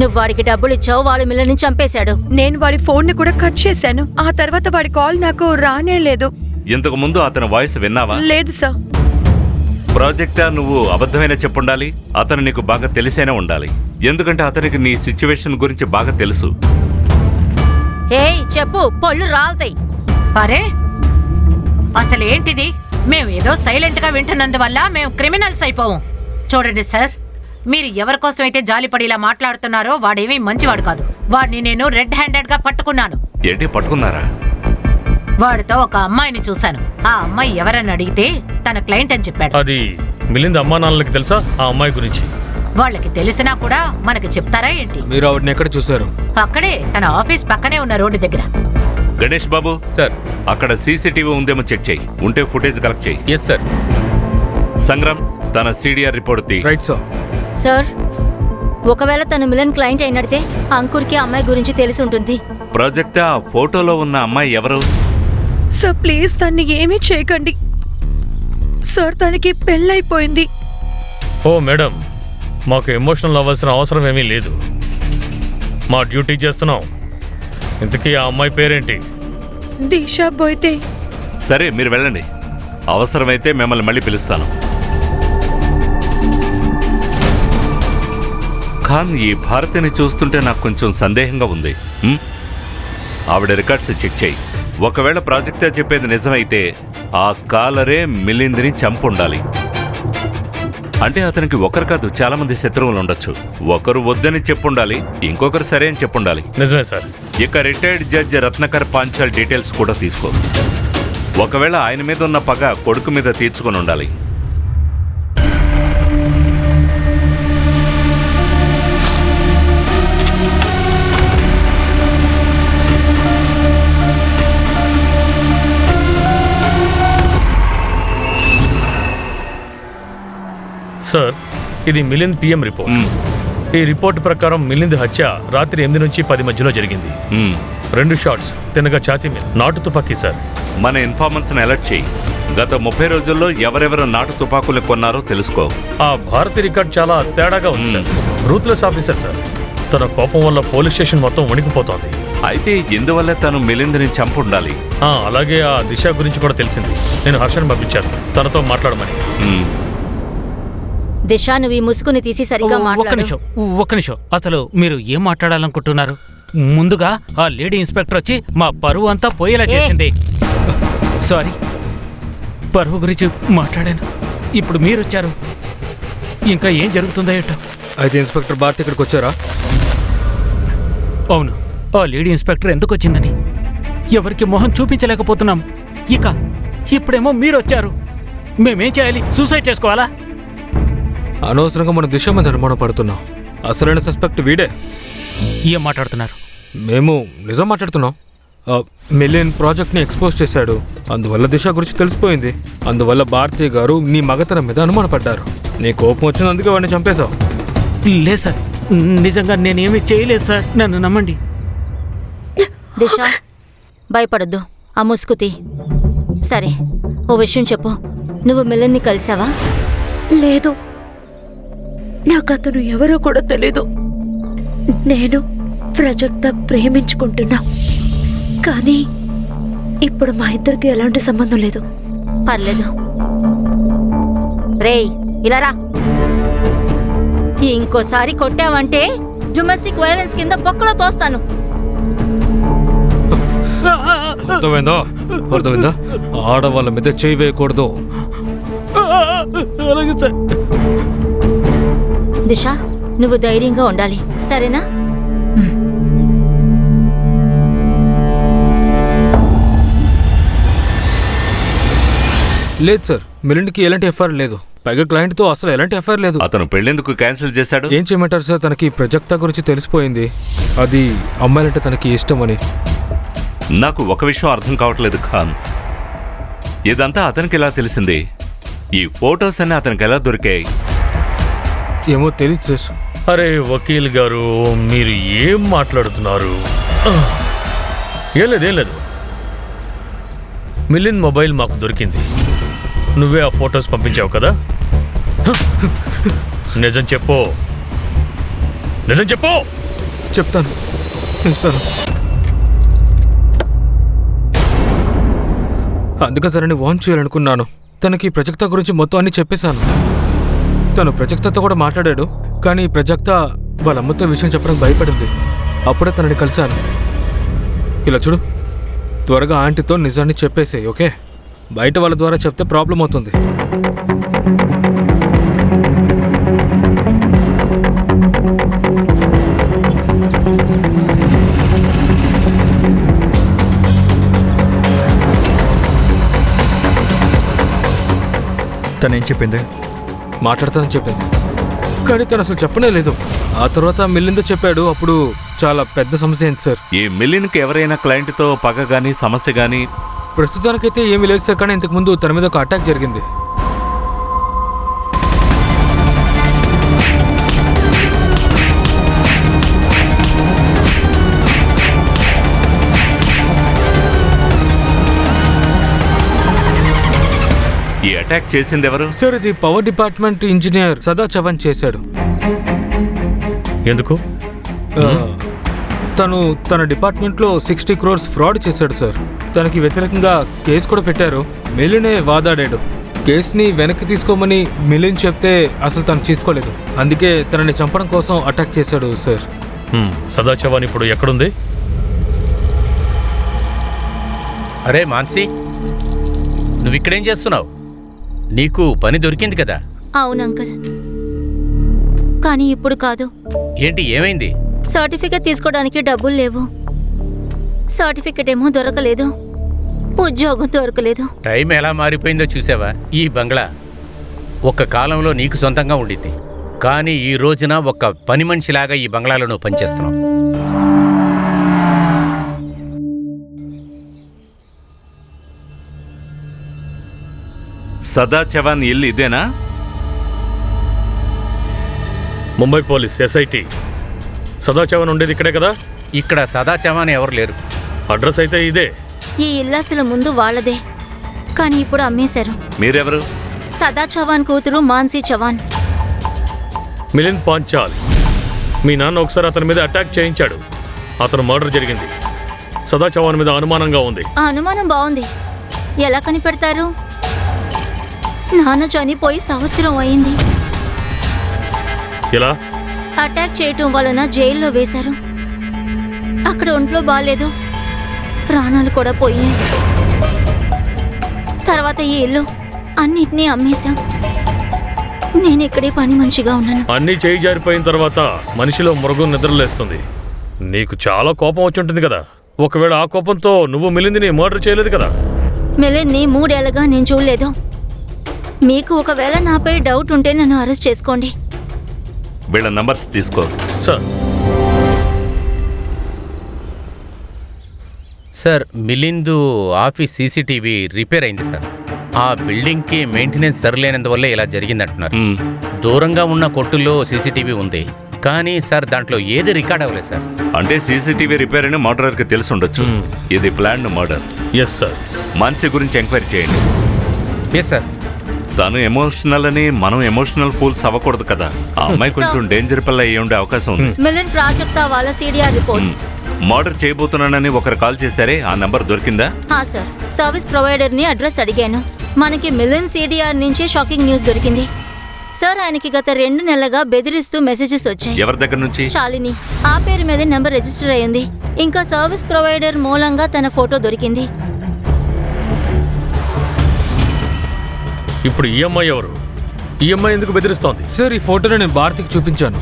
నువ్వు వాడికి డబ్బులు ఇచ్చావు, వాడు మిల్లని చంపేశాడు. నేను వాడి ఫోన్ ని కూడా కట్ చేశాను. ఆ తర్వాత వాడి కాల్ నాకు రానే లేదు. ఇంతకు ముందు అతని వాయిస్ విన్నావా? లేదు సార్. ప్రాజెక్టా, నువ్వు అబద్ధమైన చెప్పుండాలి. అతను నీకు బాగా తెలిసైనా ఉండాలి, ఎందుకంటే అతనికి నీ సిచ్యువేషన్ గురించి బాగా తెలుసు. ఏయ్ చెప్పు, పళ్ళు రాలుతాయి. అరే అసలు ఏంటిది? మేము ఏదో సైలెంట్ గా వింటున్నందువల్ల మేము క్రిమినల్స్ అయిపోవం. చూడండి సార్, మీరు ఎవరి కోసం అయితే జాలిపడి ఇలా మాట్లాడుతున్నారో వాడేమీ మంచివాడు కాదు. వాడిని నేను రెడ్ హ్యాండెడ్ గా పట్టుకున్నాను. ఏంటి, పట్టుకున్నారా? వాడితో ఒక అమ్మాయిని చూశాను. ఆ అమ్మాయి ఎవరని అడిగితే తన క్లయింట్ అని చెప్పాడు. అది మిలింద్ అమ్మా నాన్నలకి తెలుసా ఆ అమ్మాయి గురించి? వాళ్ళకి తెలిసినా కూడా మనకి చెప్తారా ఏంటి? మీరు ఆవిడని ఎక్కడ చూశారు? అక్కడే తన ఆఫీస్ పక్కనే ఉన్న రోడ్డు దగ్గర. గణేష్ బాబు సార్. అక్కడ సీసీటీవీ ఉందేమో చెక్ చేయి, ఉంటే ఫుటేజ్ కలెక్ట్ చేయి. Yes sir. సంగ్రామ్, తన సిడిఆర్ రిపోర్ట్ తీ. Right sir. సార్, ఒకవేళ తను మిలన్ క్లయింట్ అయినడితే అంకుర్కి అమ్మాయి గురించి తెలిసి ఉంటుంది. ప్రాజెక్టా, ఫోటోలో ఉన్న అమ్మాయి ఎవరు? సార్ ప్లీజ్, తన్ని ఏమీ చేయకండి సార్. తనకి పెళ్ళైపోయింది. ఓ మేడం, మాకు ఎమోషనల్ అవ్వాల్సిన అవసరం ఏమీ లేదు. మా డ్యూటీ చేస్తున్నాం. ఇంతకీ ఆ అమ్మాయి పేరేంటి? దిశా బోయితే. సరే, మీరు వెళ్ళండి. అవసరమైతే మిమ్మల్ని మళ్ళీ పిలుస్తాను. ఖాన్, ఈ భారతిని చూస్తుంటే నాకు కొంచెం సందేహంగా ఉంది. ఆవిడ రికార్డ్స్ చెక్ చేయి. ఒకవేళ ప్రాజెక్టే చెప్పేది నిజమైతే ఆ కాలరే మిలింద్ని చంపుండాలి. అంటే అతనికి ఒకరు కాదు, చాలా మంది శత్రువులు ఉండొచ్చు. ఒకరు వద్దని చెప్పుండాలి, ఇంకొకరు సరే అని చెప్పుండాలి. నిజమే సార్. ఇక retired judge Ratnakar Panchal details కూడా తీసుకో. ఒకవేళ ఆయన మీద ఉన్న పగ కొడుకు మీద తీర్చుకొని ఉండాలి. సార్, ఇది మిలింద్ పిఎం రిపోర్ట్. ఈ రిపోర్ట్ ప్రకారం మిలింద్ హత్య రాత్రి 8 నుంచి 10 మధ్యలో జరిగింది. 2 షాట్స్ తినగా ఛాతీ మీద, నాటు తుపాకీ సార్. మన ఇన్ఫార్మర్స్ అలర్ట్ చేయి. గత 30 రోజుల్లో ఎవరెవరు నాటు తుపాకులు కొన్నారో తెలుసుకో. ఆ భారతి రికార్డ్ చాలా తేడాగా ఉంది సార్. Ruthless officer sir. తన కోపం వల్ల పోలీస్ స్టేషన్ మొత్తం వణికిపోతోంది. అయితే ఇందువల్ల తను మిలింద్ని చంపుండాలి. అలాగే ఆ దిశ గురించి కూడా తెలిసింది. నేను హర్షను పంపించాను తనతో మాట్లాడమని. దిశ, నువ్వు ఈ ముసుగుని తీసి సరిగ్గా మాట్లాడు. ఒక్క నిమిషం. అసలు మీరు ఏం మాట్లాడాలనుకుంటున్నారు? ముందుగా ఆ లేడీ ఇన్స్పెక్టర్ వచ్చి మా పరువు అంతా పోయేలా చేసింది. సారీ, పరువు గురించి మాట్లాడాను. ఇప్పుడు మీరు వచ్చారు, ఇంకా ఏం జరుగుతుందో ఏటో. అయితే ఇన్స్పెక్టర్ భారతి ఇక్కడికి వచ్చారా? అవును, ఆ లేడీ ఇన్స్పెక్టర్ ఎందుకు వచ్చిందని ఎవరికి మొహం చూపించలేకపోతున్నాం. ఇప్పుడేమో మీరు వచ్చారు. మేమేం చేయాలి? సూసైడ్ చేసుకోవాలా? అనవసరంగా మన దిశ మీద అనుమానం పడుతున్నాం. అసలైన సస్పెక్ట్ వీడే. ఏం మాట్లాడుతున్నారు? మేము నిజం మాట్లాడుతున్నాం. మిలియన్ ప్రాజెక్ట్ని ఎక్స్పోజ్ చేశాడు, అందువల్ల దిశ గురించి తెలిసిపోయింది. అందువల్ల భారతి గారు నీ మగతనం మీద అనుమానపడ్డారు. నీ కోపం వచ్చినందుకే వాడిని చంపేశావు. లేదు సార్, నిజంగా నేనేమీ చేయలేదు సార్, నన్ను నమ్మండి. దిశ, భయపడొద్దు, ఆ ముసుగుతి. సరే, ఓ విషయం చెప్పు, నువ్వు మిలన్ని కలిసావా? లేదు, నాకు అతను ఎవరో కూడా తెలీదు. నేను ప్రాజెక్ట్తో ప్రేమించుకుంటున్నా, కానీ ఇప్పుడు మా ఇద్దరికి ఎలాంటి సంబంధం లేదు. పర్లేదు. రేయ్, ఇలా రా. ఇంకోసారి కొట్టావంటే డొమెస్టిక్ వైలెన్స్ కింద బొక్కలో తోస్తాను. అర్థమైందా? అర్థమైందా? ఆడవాళ్ళ మీద చేయి వేయకూడదు. అలాగే సార్. దిశ, నువ్వు ధైర్యంగా ఉండాలి, సరేనా? లేదు సార్, మిలిండ్కి ఎలాంటి ఎఫ్ఐఆర్ లేదు. పైగా క్లయింట్తో అసలు ఎలాంటి ఎఫ్ఐఆర్ లేదు. అతను పెళ్ళెందుకు క్యాన్సిల్ చేశాడు? ఏం చేయమంటారు సార్, తనకి ప్రజెక్టా గురించి తెలిసిపోయింది. అది అమ్మాయిలంటే తనకి ఇష్టమని. నాకు ఒక విషయం అర్థం కావట్లేదు ఖాన్. ఇదంతా అతనికి ఎలా తెలిసింది? ఈ ఫోటోస్ అన్నీ అతనికి ఎలా దొరికాయి? ఏమో తెలియదు సార్. అరే వకీల్ గారు, మీరు ఏం మాట్లాడుతున్నారు? ఏం లేదు. మిలింద్ మొబైల్ మాకు దొరికింది. నువ్వే ఆ ఫొటోస్ పంపించావు కదా? నిజం చెప్పు. చెప్తాను, ఇస్తాను. అందుకే తనని వార్న్ చేయాలనుకున్నాను. తనకి ప్రజెక్టా గురించి మొత్తం అన్ని చెప్పేశాను. తను ప్రజెక్టాతో కూడా మాట్లాడాడు, కానీ ప్రజెక్టా వాళ్ళ అమ్మతో విషయం చెప్పడానికి భయపడింది. అప్పుడే తనని కలిశాను. ఇలా చూడు, త్వరగా ఆంటీతో నిజాన్ని చెప్పేసేయి, ఓకే? బయట వాళ్ళ ద్వారా చెప్తే ప్రాబ్లం అవుతుంది. తనేం చెప్పింది? మాట్లాడతానని చెప్పింది, కానీ తను అసలు చెప్పనే లేదు. ఆ తర్వాత మిలిందో చెప్పాడు. అప్పుడు చాలా పెద్ద సమస్య అయింది సార్. ఈ మిలిన్కి ఎవరైనా క్లయింట్తో పగ గానీ సమస్య గానీ? ప్రస్తుతానికైతే ఏమీ లేదు సార్, కానీ ఇంతకుముందు తన మీద ఒక అటాక్ జరిగింది. ఈ అటాక్ చేసింది ఎవరు? సార్, ఇది పవర్ డిపార్ట్మెంట్ ఇంజనీర్ సదా చవన్ చేశాడు. ఎందుకు? తను తన డిపార్ట్మెంట్లో 60 crores ఫ్రాడ్ చేశాడు సార్. తనకి వ్యతిరేకంగా కేసు కూడా పెట్టారు. మిలినే వాదాడాడు. కేసుని వెనక్కి తీసుకోమని మిలిన్ చెప్తే అసలు తను తీసుకోలేదు. అందుకే తనని చంపడం కోసం అటాక్ చేశాడు సార్. సదా చవాన్ ఇప్పుడు ఎక్కడుంది? అరే మాన్సి, నువ్వు ఇక్కడేం చేస్తున్నావు? నీకు పని దొరికింది కదా? అవును అంకుల్, కానీ ఇప్పుడు కాదు. ఏంటి, ఏమైంది? సర్టిఫికెట్ తీసుకోవడానికి డబ్బులు లేవు. సర్టిఫికెట్ ఏమో దొరకలేదు, ఉద్యోగం దొరకలేదు. టైం ఎలా మారిపోయిందో చూసావా? ఈ బంగ్లా ఒక కాలంలో నీకు సొంతంగా ఉండింది, కానీ ఈ రోజున ఒక పని మనిషిలాగా ఈ బంగ్లాలో నువ్వు పనిచేస్తున్నావు. సదా చవాన్ ఇల్లు ఇదేనా? ముంబై పోలీస్ ఎస్ఐటి సదా చవాన్ ఉండేది ఇక్కడే కదా? ఇక్కడ సదా చవాన్ ఎవరు లేరు. అడ్రస్ అయితే ఇదే. ఈ ఇల్లు అసలు ముందు వాళ్ళదే, కానీ ఇప్పుడు అమ్మేశారు. మీరెవరు? సదా చవాన్ కూతురు మాన్సీ చవాన్. మిలింద్ పాంచాల్. మీ నాన్న ఒకసారి అతని మీద అటాక్ చేయించాడు. అతను మర్డర్ జరిగింది. సదా చవాన్ మీద అనుమానంగా ఉంది. ఆ అనుమానం బాగుంది. ఎలా కనిపెడతారు? నాన్న చనిపోయి సంవత్సరం అయింది. ఎలా? అటాక్ చేయటం వలన జైల్లో వేశారు. అక్కడ ఒంట్లో బాగాలేదు, ప్రాణాలు కూడా పోయాయి. తర్వాత ఈ ఇల్లు అన్నిటినీ అమ్మేశాం. నేను ఇక్కడే పని మనిషిగా ఉన్నాను. అన్నీ చేయి జారిపోయిన తర్వాత మనిషిలో మృగం నిద్రలేస్తుంది. నీకు చాలా కోపం వచ్చి ఉంటుంది కదా? ఒకవేళ ఆ కోపంతో నువ్వు మిలిందిని మర్డర్ చేయలేదు కదా? మిలిన్ని 3 ఏళ్లుగా నేను చూడలేదు. మీకు ఒకవేళ నాపై డౌట్ ఉంటే నన్ను అరెస్ట్ చేసుకోండి. వీళ్ళ నంబర్స్ తీసుకో. Sir. Sir, Milind office CCTV repair అయింది సార్. ఆ బిల్డింగ్కి మెయింటెనెన్స్ సరిలేనందువల్ల ఇలా జరిగిందంటున్నారు. దూరంగా ఉన్న కొట్టుల్లో సీసీటీవీ ఉంది, కానీ సార్ దాంట్లో ఏది రికార్డ్ అవ్వలేదు సార్. అంటే సీసీటీవీ రిపేర్ అని మర్డర్కి తెలిసి ఉండొచ్చు. ఇది planned murder. Yes sir. Mansi గురించి ఎంక్వైరీ చేయండి. Yes sir. తను ఎమోషనల్ అని మనం ఎమోషనల్ ఫూల్స్ అవ్వకూడదు కదా. ఆ అమ్మాయి కొంచెం డేంజర్ పిల్ల అయ్యి ఉండే అవకాశం ఉంది. మిలిన్ ప్రాజెక్ట్ వాళ్ళ సిడిఆర్ రిపోర్ట్స్. మర్డర్ చేయబోతున్నానని ఒకరు కాల్ చేశారే, ఆ నంబర్ దొరికిందా? సార్, సర్వీస్ ప్రొవైడర్ ని అడ్రస్ అడిగాను. మనకి మిలిన్ సిడిఆర్ నుంచి షాకింగ్ న్యూస్ దొరికింది సార్. ఆయనకి గత 2 నెలలుగా బెదిరిస్తూ మెసేజెస్ వచ్చాయి. ఎవరి దగ్గర నుంచి? శాలిని. ఆ పేరు మీద నెంబర్ రిజిస్టర్ అయ్యింది. ఇంకా సర్వీస్ ప్రొవైడర్ మూలంగా తన ఫోటో దొరికింది. ఇప్పుడు ఈ అమ్మాయి ఎవరు? ఈ అమ్మాయి ఎందుకు బెదిరిస్తోంది? సార్ ఈ ఫోటోని నేను భారతికి చూపించాను.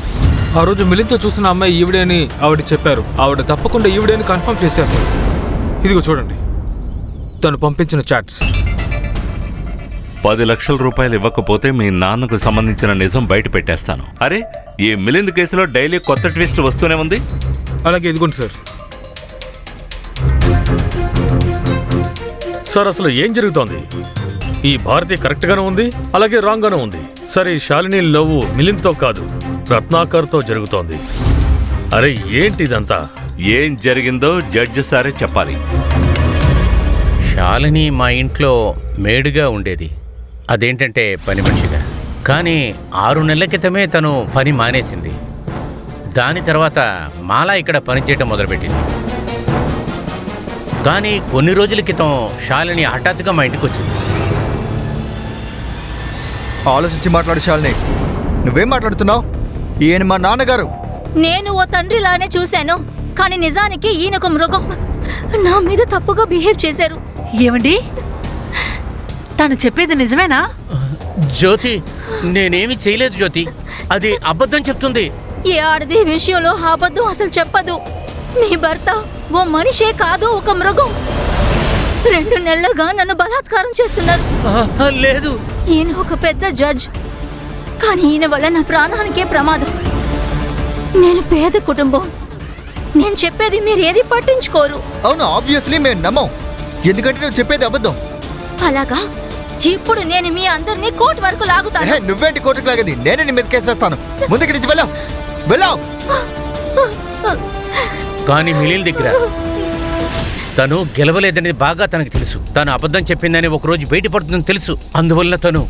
ఆ రోజు మిలిన్తో చూసిన అమ్మాయి ఈవిడే అని ఆవిడ చెప్పారు. ఆవిడ తప్పకుండా ఈవిడే అని కన్ఫర్మ్ చేశారు సార్. ఇదిగో చూడండి, తను పంపించిన చాట్స్. 10 లక్షల రూపాయలు ఇవ్వకపోతే మీ నాన్నకు సంబంధించిన నిజం బయట పెట్టేస్తాను. అరే, ఈ మిలింద్ కేసులో డైలీ కొత్త ట్విస్ట్ వస్తూనే ఉంది. అలాగే ఇదిగోండి సార్. సార్ అసలు ఏం జరుగుతోంది? ఈ భారతి కరెక్ట్గానే ఉంది, అలాగే రాంగ్గానే ఉంది. సరే, శాలిని లవ్ మిలింద్తో కాదు, రత్నాకర్తో జరుగుతోంది. అరే ఏంటి ఇదంతా? ఏం జరిగిందో జడ్జి సారే చెప్పాలి. శాలిని మా ఇంట్లో మేడుగా ఉండేది. అదేంటంటే పని మనిషిగా. కానీ 6 నెలల క్రితమే తను పని మానేసింది. దాని తర్వాత మాలా ఇక్కడ పనిచేయటం మొదలుపెట్టింది. కానీ కొన్ని రోజుల క్రితం శాలిని హఠాత్తుగా మా ఇంటికి వచ్చింది. ఆలోచించి మాట్లాడు శాలిని. నువ్వేం మాట్లాడుతున్నావు? ఈయన మా నాన్నగారు. నేను ఓ తండ్రిలానే చూశాను, కానీ నిజానికి ఈయనొక మృగం. నా మీద తప్పుగా బిహేవ్ చేశారు. ఏమండి, తను చెప్పేది నిజమేనా? జ్యోతి, నేనేమి చేయలేదు జ్యోతి. అది అబద్ధం చెప్తుంది. ఏ ఆడది విషయంలో అబద్ధం అసలు చెప్పదు. మీ భర్త ఓ మనిషే కాదు, ఒక మృగం. 2 నెలలుగా నన్ను బలాత్కారం చేస్తున్నారు. లేదు, ఈయన ఒక పెద్ద జడ్జ్, కానీ ఈయన వల్ల నా ప్రాణానికే ప్రమాదం. నేను పేద కుటుంబం. నేను చెప్పేది మీరేది పట్టించుకోరు. అవును, ఆబ్వియస్లీ మేము నమ్మం, ఎందుకంటే నువ్వు చెప్పేది అబద్ధం. అలాగా? ఇప్పుడు నేను మీ అందరినీ కోర్టు వరకు లాగుతాను. నువ్వేంటి కోర్టుకు లాగేది? నేనే నీ మీద కేసు వేస్తాను. ముందుకి నుంచి వెళ్ళావు వెళ్ళావు. కానీ మిలిన్ దగ్గర తను గెలవలేదని బాగా తనకు తెలుసు. తను అబద్ధం చెప్పిందని ఒకరోజు బయటపడుతుందని తెలుసు. అందువల్ల తను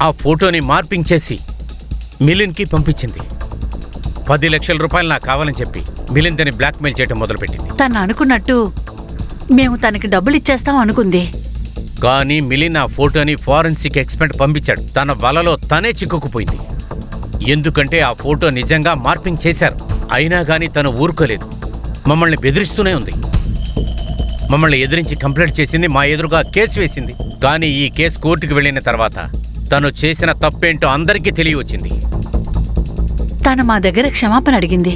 ఆ ఫోటోని మార్పింగ్ చేసి మిలిన్కి పంపించింది. 10 లక్షల రూపాయలు నాకు కావాలని చెప్పి మిలిన్ తని బ్లాక్మెయిల్ చేయడం మొదలుపెట్టింది. తను అనుకున్నట్టు మేము తనకి డబ్బులు ఇచ్చేస్తాం అనుకుంది. కానీ మిలిన్ ఆ ఫోటోని ఫారెన్సిక్ ఎక్స్పర్ట్ పంపించాడు. తన వలలో తనే చిక్కుకుపోయింది. ఎందుకంటే ఆ ఫోటో నిజంగా మార్పింగ్ చేశారు. అయినా కానీ తను ఊరుకోలేదు. మమ్మల్ని బెదిరిస్తూనే ఉంది. మమ్మల్ని ఎదిరించి కంప్లైంట్ చేసింది, మా ఎదురుగా కేసు వేసింది. కానీ ఈ కేసు కోర్టుకు వెళ్ళిన తర్వాత తను చేసిన తప్పేంటో అందరికీ తెలియవచ్చింది. తను మా దగ్గర క్షమాపణ అడిగింది,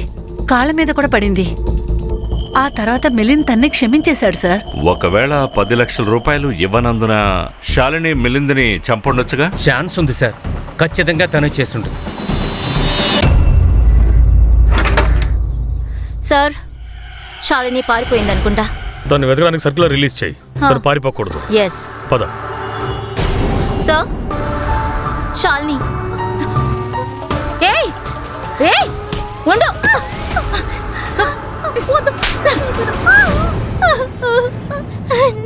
కాళ్ళ మీద కూడా పడింది. ఆ తర్వాత మిలిన్ తన్ని క్షమించేశాడు సార్. ఒకవేళ 10 లక్షల రూపాయలు ఇవ్వనందున శాలిని మిలింద్ని చంపొండొచ్చుగా? ఛాన్స్ ఉంది సార్. ఖచ్చితంగా తను చేస్తుంటుంది. సార్, శాలిని పారిపోయిందనుకుంటా. దాన్ని వెతకడానికి సర్కులర్ రిలీజ్ చేయి. తను పారిపోకూడదు. ఎస్. పద. సార్, శాలిని. ఏయ్ ఏయ్ ఉండు.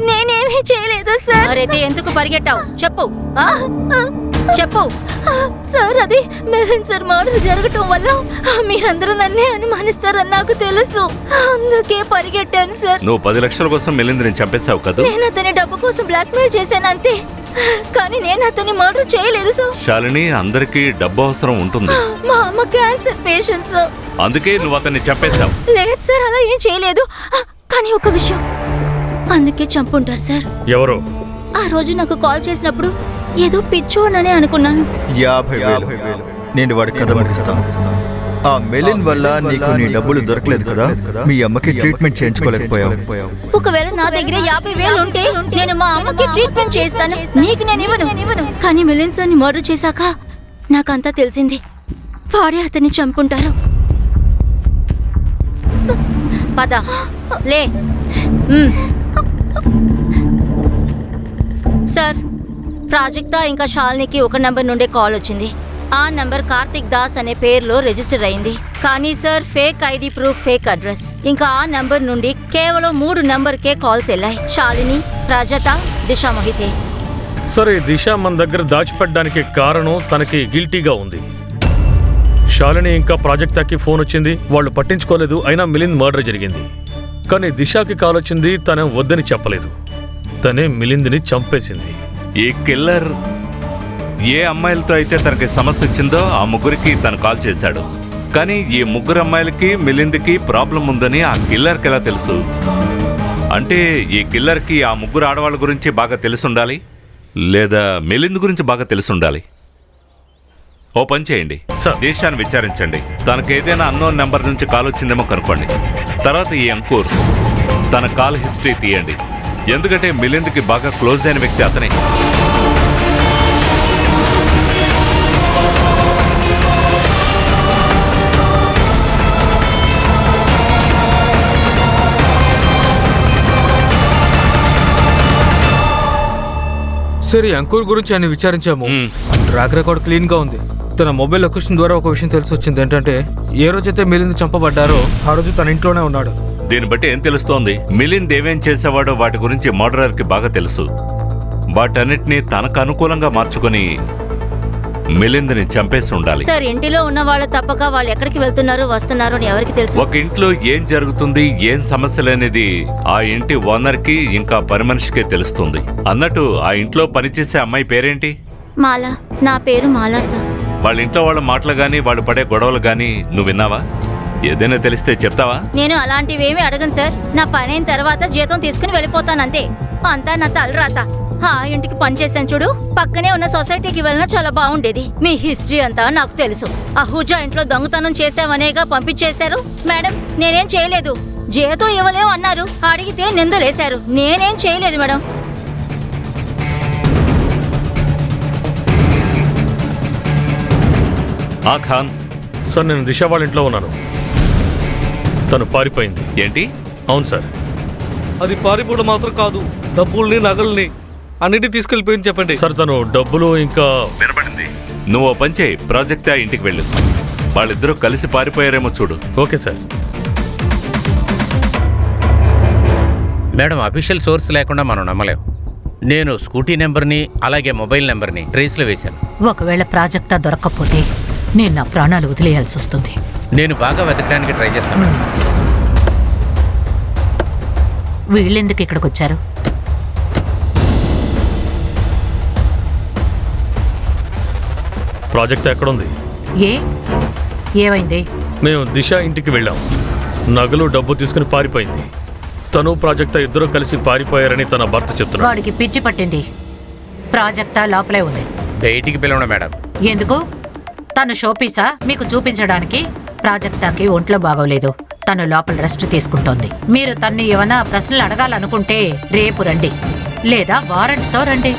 నేనేమీ చేయలేదు సార్. మరైతే ఎందుకు పరిగెట్టావు? చెప్పు చెప్పు. సార్, అది మెలిన్ సార్ మర్డర్ జరగటం వల్ల మీరందరూ నన్నే అనుమానిస్తారని నాకు తెలుసు. అందుకే పరిగెట్టాను సార్. నువ్వు 10 లక్షల కోసం మిలింద్ని చంపేశావు కదా? నేను అతని డబ్బు కోసం బ్లాక్మెయిల్ చేశాను అంతే, కానీ నేను అతన్ని మర్డర్ చేయలేదు సార్. శాలిని, అందరికీ డబ్బు అవసరం ఉంటుంది. మా అమ్మ క్యాన్సర్ పేషెంట్ సార్. అందుకే నువ్వు అతన్ని చంపేశావు. లేదు సార్, అలా ఏం చేయలేదు. కానీ ఒక విషయం, అందుకే చంపుంటారు సార్. ఎవరు? ఆ రోజు నాకు కాల్ చేసినప్పుడు ఏదో పిచ్చోననే అనుకున్నాను. 50,000 నేను వాడి కథ ముగిస్తాను. ఆ మెలిన్ వల్ల నీకు నీ డబ్బులు దొరకలేదు కదా, మీ అమ్మకి ట్రీట్మెంట్ చేయించుకోలేకపోయావు. ఒకవేళ నా దగ్గర 50,000 ఉంటే నేను మా అమ్మకి ట్రీట్మెంట్ చేస్తాను, నీకు నేను ఇవ్వను. కానీ మిలిన్ సార్ని మర్డర్ చేశాక నాకంతా తెలిసింది. వాడే అతన్ని చంపుంటారు. పద లే. సార్, ప్రాజెక్టా ఇంకా శాలినికి ఒక నంబర్ నుండే కాల్ వచ్చింది. ఆ నంబర్ కార్తిక్ దాస్ అనే పేరులో రిజిస్టర్ అయింది. కానీ sir, fake ID proof, fake address. ఇంకా ఆ నంబర్ నుండి కేవలం 3 నంబర్కే కాల్స్ వెళ్ళాయి. శాలిని, ప్రాజత, దిశా మొహితే. సరే, దిశ మన దగ్గర దాచిపెట్టడానికి కారణం తనకి గిల్టీగా ఉంది. శాలిని ఇంకా ప్రాజెక్టాకి ఫోన్ వచ్చింది, వాళ్ళు పట్టించుకోలేదు. అయినా మిలింద్ మర్డర్ జరిగింది. కానీ దిశాకి కాల్ వచ్చింది, తనే వద్దని చెప్పలేదు. తనే మిలింద్ని చంపేసింది. ఈ కిల్లర్ ఏ అమ్మాయిలతో అయితే తనకి సమస్య వచ్చిందో ఆ ముగ్గురికి తను కాల్ చేశాడు. కానీ ఈ 3 అమ్మాయిలకి మిలింద్కి ప్రాబ్లం ఉందని ఆ కిల్లర్కి ఎలా తెలుసు? అంటే ఈ కిల్లర్కి ఆ 3 ఆడవాళ్ళ గురించి బాగా తెలిసి ఉండాలి. లేదా మిలింద్ గురించి బాగా తెలుసుండాలి. ఓ పని చేయండి, సార్. దేశాన్ని విచారించండి. తనకు ఏదైనా అన్నోన్ నెంబర్ నుంచి కాల్ వచ్చిందేమో కనుక్కోండి. తర్వాత ఈ అంకుర్ తన కాల్ హిస్టరీ తీయండి. ఎందుకంటే మిలింద్కి బాగా క్లోజ్ అయిన వ్యక్తి అతనే. సరే, అంకుర్ గురించి ఆయన విచారించాము. ట్రాక్ రికార్డ్ క్లీన్ గా ఉంది. తన మొబైల్ లొకేషన్ ద్వారా ఒక విషయం తెలిసి వచ్చింది. ఏంటంటే ఏ రోజైతే మిలింద్ చంపబడ్డారో ఆ రోజు తన ఇంట్లోనే ఉన్నాడు. దీన్ని బట్టి ఏం తెలుస్తోంది? మిలింద్ ఏమేం చేసేవాడో వాటి గురించి మర్డరర్కి బాగా తెలుసు. వాటన్నిటినీ తనకు అనుకూలంగా మార్చుకొని మిలింద్ని చంపేసి ఉండాలి. సార్, ఇంటిలో ఉన్న వాళ్ళు తప్పక వాళ్ళు ఎక్కడికి వెళ్తున్నారో వస్తున్నారో అని ఎవరికి తెలుసు? ఒక ఇంట్లో ఏం జరుగుతుంది, ఏం సమస్యలనేది ఆ ఇంటి ఓనర్కి ఇంకా పని మనిషికే తెలుస్తుంది. అన్నట్టు ఆ ఇంట్లో పనిచేసే అమ్మాయి పేరేంటి? మాలా. నా పేరు మాలా సార్. వాళ్ళ ఇంట్లో వాళ్ళ మాటలు గాని వాళ్ళు పడే గొడవలు గాని నువ్వు విన్నావా? ఏదైనా తెలిస్తే చెప్తావా? నేను అలాంటివేమీ అడగను సార్. నా పని అయిన తర్వాత జీతం తీసుకుని వెళ్ళిపోతానంతే. అంతా నా తలరాత. ఆ ఇంటికి పనిచేశాను చూడు, పక్కనే ఉన్న సొసైటీకి వెళ్ళినా చాలా బాగుండేది. మీ హిస్టరీ అంతా నాకు తెలుసు. అహూజా ఇంట్లో దొంగతనం చేసావనేగా పంపించేశారు. మేడం, నేనేం చేయలేదు. జీతం ఇవ్వలేవు అన్నారు. అడిగితే నిందలేశారు. నేనేం చేయలేదు మేడం. ఖాన్ సార్, నేను దిశ వాళ్ళ ఇంట్లో ఉన్నాను. తను పారిపోయింది. ఏంటి? అవును సార్. అది పారిపోవడం మాత్రం కాదు, డబ్బుల్ని నగల్ని అన్నిటి తీసుకెళ్ళిపోయింది చెప్పండి. సార్, తను డబ్బులు ఇంకా వినపడింది. నువ్వు ఓ పని చేయి, ప్రాజెక్ట్ ఇంటికి వెళ్ళు. వాళ్ళిద్దరూ కలిసి పారిపోయారేమో చూడు. Okay sir. Madam, official source లేకుండా మనం నమ్మలేం. నేను స్కూటీ నెంబర్ని అలాగే మొబైల్ నెంబర్ని ట్రేస్లో వేశాను. ఒకవేళ ప్రాజెక్టా దొరక్కపోతే నేను నా ప్రాణాలు వదిలేయాల్సి వస్తుంది. నేను బాగా వెతకడానికి ట్రై చేస్తాను. వీళ్ళెందుకు ఇక్కడికి వచ్చారు? ప్రాజెక్ట్ ఎక్కడుంది? ఏమైంది? మేము దిశ ఇంటికి వెళ్ళాం. నగలు డబ్బు తీసుకుని పారిపోయింది. తను ప్రాజెక్ట్ ఇద్దరు కలిసి పారిపోయారని తన భర్త చెప్తున్నాడు. వాడికి పిచ్చి పట్టింది. ప్రాజెక్టా లోపలే ఉంది. బయటికి పిలవడం మేడం. ఎందుకు? తను షోపీసా మీకు చూపించడానికి? ప్రాజెక్టాకి ఒంట్లో బాగోలేదు. తను లోపల రెస్ట్ తీసుకుంటోంది. మీరు తన్ని ఏమైనా ప్రశ్నలు అడగాలనుకుంటే రేపు రండి, లేదా వారంట్తో రండి.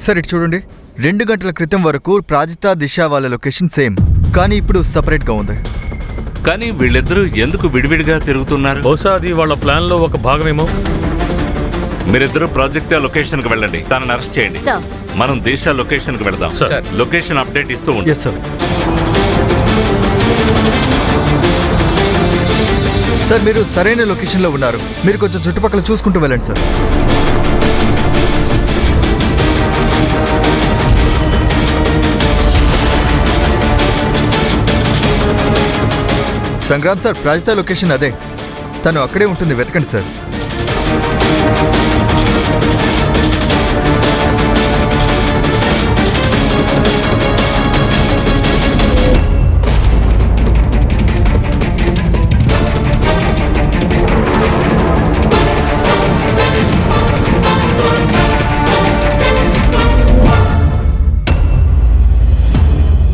సరే, ఇటు చూడండి. 2 గంటల క్రితం వరకు ప్రాజిత దిశ వాళ్ళ లొకేషన్ సేమ్, కానీ ఇప్పుడు సపరేట్గా ఉంది. కానీ వీళ్ళిద్దరూ ఎందుకు విడివిడిగా తిరుగుతున్నారు? బహుశా అది వాళ్ళ ప్లాన్లో ఒక భాగమేమో. మీరిద్దరూ ప్రాజెక్ట్ లొకేషన్కి వెళ్ళండి, తనని అరెస్ట్ చేయండి. సార్. మనం దేశ లొకేషన్కి వెళదాం. సార్. లొకేషన్ అప్డేట్ ఇస్తూ ఉంటాం. Yes sir. సార్, మీరు సరైన లొకేషన్లో ఉన్నారు. మీరు కొంచెం చుట్టుపక్కల చూసుకుంటూ వెళ్ళండి సార్. సంగ్రామ్ సార్, ప్రాజిత లొకేషన్ అదే. తను అక్కడే ఉంటుంది, వెతకండి సార్.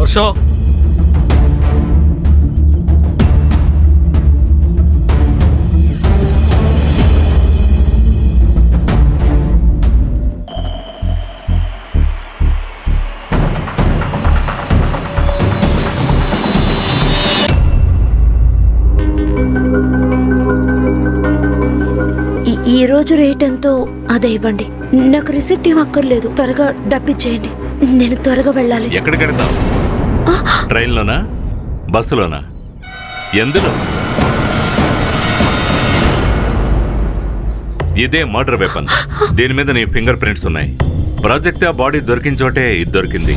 హర్ష, ఈ రోజు రేట్ ఎంతో అదే ఇవ్వండి. నాకు రిసిప్ట్ ఏం అక్కర్లేదు. త్వరగా డబ్బిచ్చేయండి, నేను త్వరగా వెళ్ళాలి. ఎక్కడికి వెళ్తాం? ట్రైన్లోనా, బస్సులోనా, ఎందులో? ఇదే మర్డర్ వెపన్. దీని మీద నీ ఫింగర్ ప్రింట్స్ ఉన్నాయి. ప్రాజెక్ట్ ఆ బాడీ దొరికిన చోటే ఇది దొరికింది.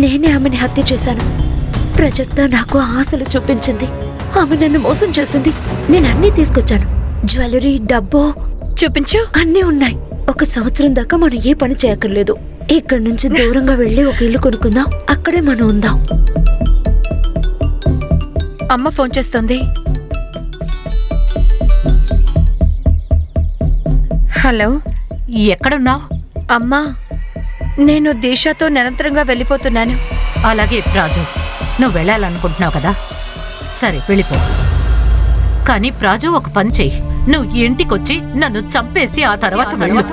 నేనే ఆమెని హత్య చేశాను. ప్రాజెక్ట్ నాకు ఆశలు చూపించింది. ఆమె నన్ను మోసం చేసింది. నేను అన్నీ తీసుకొచ్చాను. జ్యువెలరీ, డబ్బు చూపించు. అన్నీ ఉన్నాయి. 1 సంవత్సరం దాకా మనం ఏ పని చేయక్కర్లేదు. ఇక్కడి నుంచి దూరంగా వెళ్ళి ఒక ఇల్లు కొనుక్కుందాం. అక్కడే మనం ఉందాం. అమ్మ ఫోన్ చేస్తుంది. హలో, ఎక్కడున్నావు? అమ్మా, నేను దిశాతో నిరంతరంగా వెళ్ళిపోతున్నాను. అలాగే రాజు, నువ్వు వెళ్ళాలనుకుంటున్నావు కదా, సరే వెళ్ళిపో. కానీ రాజు, ఒక పని చెయ్యి. నువ్వు ఇంటికొచ్చి నన్ను చంపేసి ఆ తర్వాత వెళ్ళు.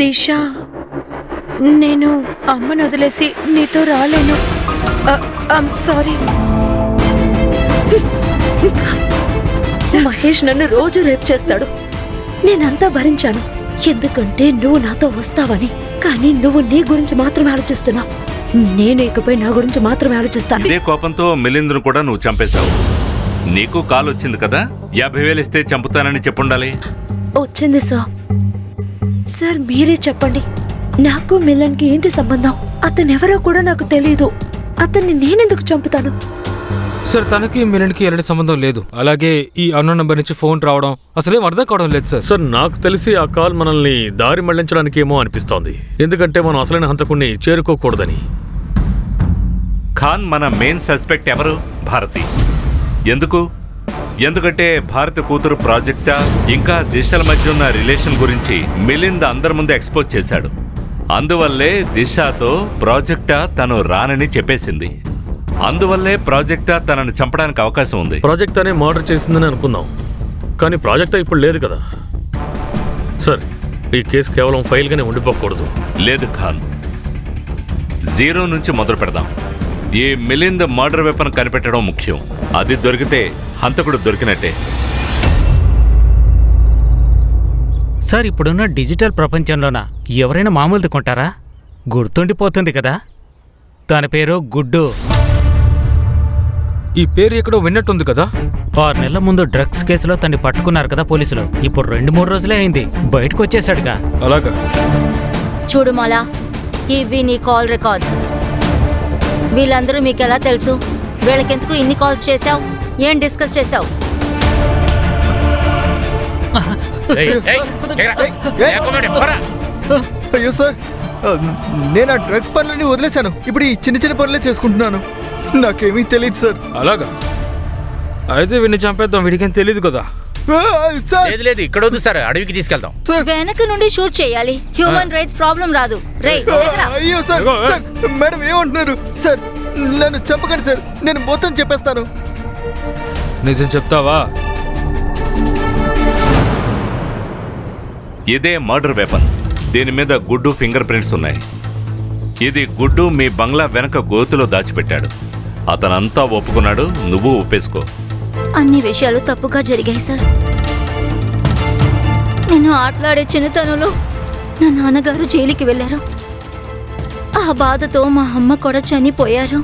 దిశ, నేను అమ్మను వదిలేసి నీతో రాలేను. I'm sorry. మహేష్ నన్ను రోజు రేప్ చేస్తాడు. నేనంతా భరించాను, ఎందుకంటే నువ్వు నాతో వస్తావని. కానీ నువ్వు నీ గురించి మాత్రమే ఆలోచిస్తున్నావు. నేను ఇకపై నా గురించి మాత్రమే ఆలోచిస్తాను. ఇదే కోపంతో మిలింద్ను కూడా నువ్వు చంపేశావు. నీకు కాల్ వచ్చింది కదా, 50,000 ఇస్తే చంపుతానని చెప్పుండాలి. వచ్చింది సార్, మీరే చెప్పండి, నాకు మిలన్కి ఏంటి సంబంధం? అతనెవరో కూడా నాకు తెలీదు. అతన్ని నేనెందుకు చంపుతాను? సార్, తనకి మిలన్కి ఎలాంటి సంబంధం లేదు. అలాగే ఈ అన్నోన్ నెంబర్ నుంచి ఫోన్ రావడం అసలేం అర్థం కావడం లేదు సార్. సార్, నాకు తెలిసి ఆ కాల్ మనల్ని దారి మళ్లించడానికి ఏమో అనిపిస్తోంది. ఎందుకంటే మనం అసలైన హంతకుణ్ణి చేరుకోకూడదని. ఖాన్ మన మెయిన్ సస్పెక్ట్ ఎవరు? భారతి. ఎందుకంటే భారతి కూతురు ప్రాజెక్టా ఇంకా దిశల మధ్య ఉన్న రిలేషన్ గురించి మిలింద్ అందరి ముందు ఎక్స్పోజ్ చేశాడు. అందువల్లే దిశతో ప్రాజెక్టా తను రానని చెప్పేసింది. అందువల్లే ప్రాజెక్టా తనను చంపడానికి అవకాశం ఉంది. ప్రాజెక్టానే మర్డర్ చేసిందని అనుకుందాం, కానీ ప్రాజెక్టా ఇప్పుడు లేదు కదా సార్. ఈ కేసు కేవలం ఫైల్గానే ఉండిపోకూడదు. లేదు ఖాన్, 0 నుంచి మొదలు పెడదాం. ఈ మిలింద్ మర్డర్ వెపన్ కనిపెట్టడం ముఖ్యం. అది దొరికితే హంతకుడు దొరికినట్టే. సార్, ఇప్పుడున్న డిజిటల్ ప్రపంచంలోన ఎవరైనా మామూలుది కొంటారా? గుర్తుండిపోతుంది కదా, తన పేరు గుడ్డు. ఈ పేరు ఎక్కడో విన్నట్టుంది కదా. 6 నెలల ముందు డ్రగ్స్ కేసులో తన్ని పట్టుకున్నారు కదా పోలీసులు. ఇప్పుడు 2-3 రోజులే అయింది, బయటకు వచ్చేసాడుగా. అలాగా? చూడు మాలా, ఇవి నీ కాల్ రికార్డ్స్. వీళ్ళందరూ మీకెలా తెలుసు? వీళ్ళకెందుకు ఇన్ని కాల్స్ చేశావు? ఏం డిస్కస్ చేశావు? అయ్యో సార్, నేను ఆ డ్రగ్స్ పనులని వదిలేశాను. ఇప్పుడు ఈ చిన్న చిన్న పనులే చేసుకుంటున్నాను. నాకేమీ తెలియదు సార్. అలాగా? అయితే వీడిని చంపేద్దాం, వీడికేం తెలియదు కదా. లేదు, ఇక్కడ వద్దు సార్, అడవికి తీసుకెళ్దాం. వెనక నుండి షూట్ చేయాలి. హ్యూమన్ రైట్స్ ప్రాబ్లం రాదు. అయ్యో సార్, మేడం ఏమంటున్నారు? సార్, నన్ను చంపకండి సార్, నేను మొత్తం చెప్పేస్తాను. నిజం చెప్తావా? ఇదే మర్డర్ వెపన్. దీని మీద గుడ్డు ఫింగర్ ప్రింట్స్ ఉన్నాయి. ఇది గుడ్డు మీ బంగ్లా వెనక గోతులో దాచిపెట్టాడు. అతనంతా ఒప్పుకున్నాడు, నువ్వు ఒప్పేసుకో. అన్ని విషయాలు తప్పుగా జరిగాయి సార్. నేను ఆటలాడే చిన్నతనంలో నా నాన్నగారు జైలుకి వెళ్ళారు. ఆ బాధతో మా అమ్మ కూడా చనిపోయారు.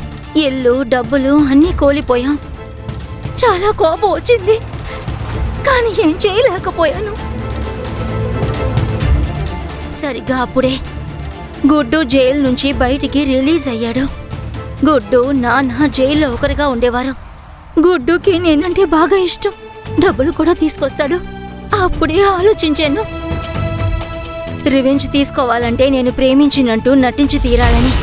ఇల్లు, డబ్బులు అన్నీ కోల్పోయాం. చాలా కోపం వచ్చింది, కానీ ఏం చేయలేకపోయాను. సరిగ్గా అప్పుడే గుడ్డు జైలు నుంచి బయటికి రిలీజ్ అయ్యాడు. గుడ్డు, నాన్న జైల్లో ఒకరిగా ఉండేవారు. గుడ్డుకి నేనంటే బాగా ఇష్టం, డబ్బులు కూడా తీసుకొస్తాడు. అప్పుడే ఆలోచించాను, రివెంజ్ తీసుకోవాలంటే నేను ప్రేమించినట్టు నటించి తీరాలని.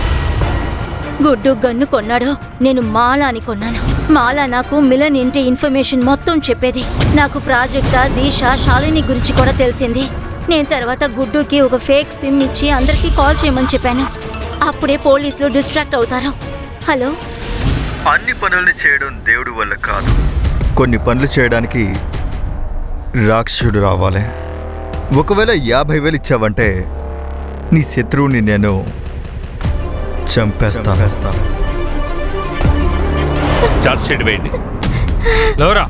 గుడ్డు గన్ను కొన్నాడు, నేను మాలా అని కొన్నాను. మాలా నాకు మిలన్ ఇంటి ఇన్ఫర్మేషన్ మొత్తం చెప్పేది. నాకు ప్రాజెక్టా, దీశ, శాలిని గురించి కూడా తెలిసింది. నేను తర్వాత గుడ్డుకి ఒక ఫేక్ సిమ్ ఇచ్చి అందరికీ కాల్ చేయమని చెప్పాను. అప్పుడే పోలీసులు డిస్ట్రాక్ట్ అవుతారు. హలో, అన్ని పనుల్ని చేయడం దేవుడి వల్ల కాదు. కొన్ని పనులు చేయడానికి రాక్షసుడు రావాలి. ఒకవేళ 50,000 ఇచ్చావంటే నీ శత్రువుని నేను చంపేస్తాను. చార్జ్ షీట్ వేయండి. లేవరా?